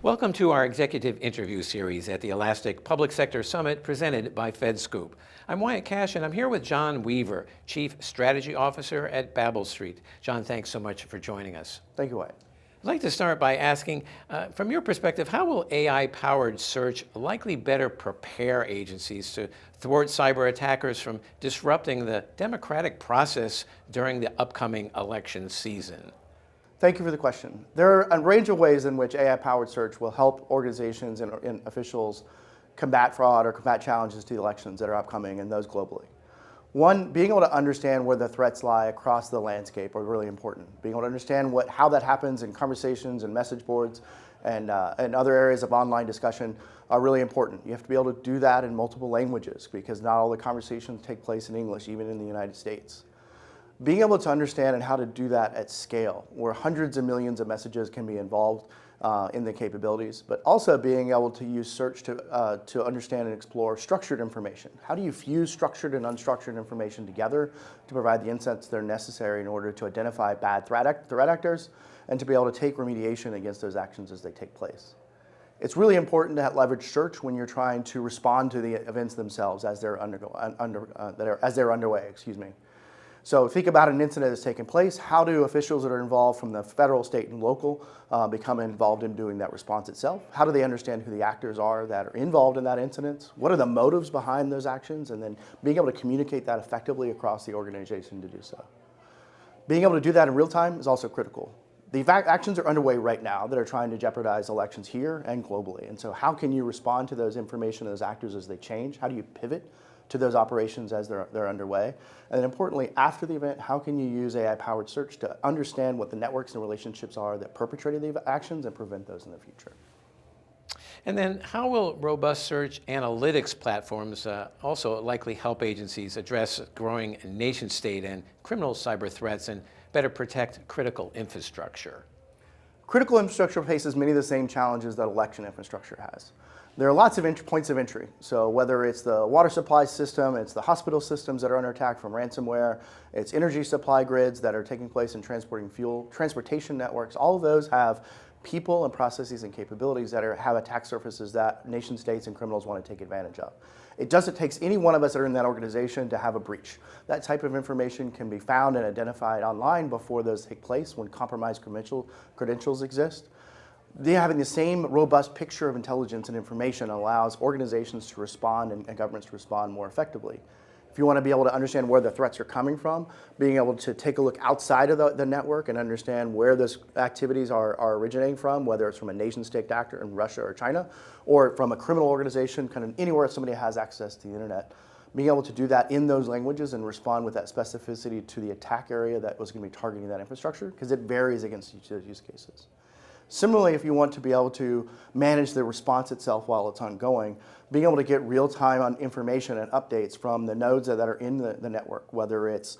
Welcome to our executive interview series at the Elastic Public Sector Summit presented by FedScoop. I'm Wyatt Cash and I'm here with John Weaver, Chief Strategy Officer at Babel Street. John, thanks so much for joining us. Thank you, Wyatt. I'd like to start by asking, from your perspective, how will AI-powered search likely better prepare agencies to thwart cyber attackers from disrupting the democratic process during the upcoming election season? Thank you for the question. There are a range of ways in which AI-powered search will help organizations and officials combat fraud or combat challenges to the elections that are upcoming and those globally. One, being able to understand where the threats lie across the landscape are really important. Being able to understand how that happens in conversations and message boards and other areas of online discussion are really important. You have to be able to do that in multiple languages because not all the conversations take place in English, even in the United States. Being able to understand and how to do that at scale, where hundreds of millions of messages can be involved in the capabilities, but also being able to use search to understand and explore structured information. How do you fuse structured and unstructured information together to provide the insights that are necessary in order to identify bad threat actors and to be able to take remediation against those actions as they take place? It's really important to leverage search when you're trying to respond to the events themselves as they're underway. So think about an incident that's taken place. How do officials that are involved from the federal, state, and local become involved in doing that response itself? How do they understand who the actors are that are involved in that incident? What are the motives behind those actions? And then being able to communicate that effectively across the organization to do so. Being able to do that in real time is also critical. The actions are underway right now that are trying to jeopardize elections here and globally. And so how can you respond to those information, those actors as they change? How do you pivot to those operations as they're underway? And then importantly, after the event, how can you use AI-powered search to understand what the networks and relationships are that perpetrated the actions and prevent those in the future? And then how will robust search analytics platforms also likely help agencies address growing nation-state and criminal cyber threats and better protect critical infrastructure? Critical infrastructure faces many of the same challenges that election infrastructure has. There are lots of points of entry. So whether it's the water supply system, it's the hospital systems that are under attack from ransomware, it's energy supply grids that are taking place in transporting fuel, transportation networks, all of those have people and processes and capabilities that have attack surfaces that nation states and criminals want to take advantage of. It takes any one of us that are in that organization to have a breach. That type of information can be found and identified online before those take place when compromised credentials exist. Having the same robust picture of intelligence and information allows organizations to respond and governments to respond more effectively. If you want to be able to understand where the threats are coming from, being able to take a look outside of the network and understand where those activities are originating from, whether it's from a nation-state actor in Russia or China, or from a criminal organization, kind of anywhere somebody has access to the internet, being able to do that in those languages and respond with that specificity to the attack area that was going to be targeting that infrastructure, because it varies against each of those use cases. Similarly, if you want to be able to manage the response itself while it's ongoing, being able to get real-time information and updates from the nodes that are in the network, whether it's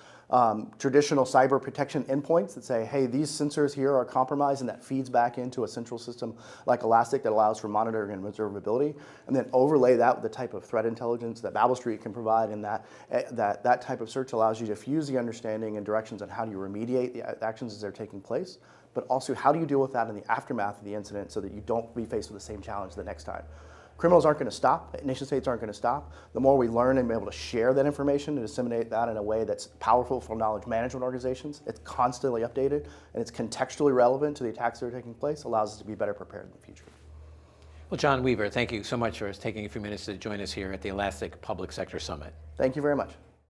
traditional cyber protection endpoints that say, hey, these sensors here are compromised, and that feeds back into a central system like Elastic that allows for monitoring and observability, and then overlay that with the type of threat intelligence that Babel Street can provide, and that type of search allows you to fuse the understanding and directions on how do you remediate the actions as they're taking place, but also how do you deal with that in the aftermath of the incident so that you don't be faced with the same challenge the next time. Criminals aren't going to stop. Nation states aren't going to stop. The more we learn and be able to share that information and disseminate that in a way that's powerful for knowledge management organizations, it's constantly updated, and it's contextually relevant to the attacks that are taking place, allows us to be better prepared in the future. Well, John Weaver, thank you so much for taking a few minutes to join us here at the Elastic Public Sector Summit. Thank you very much.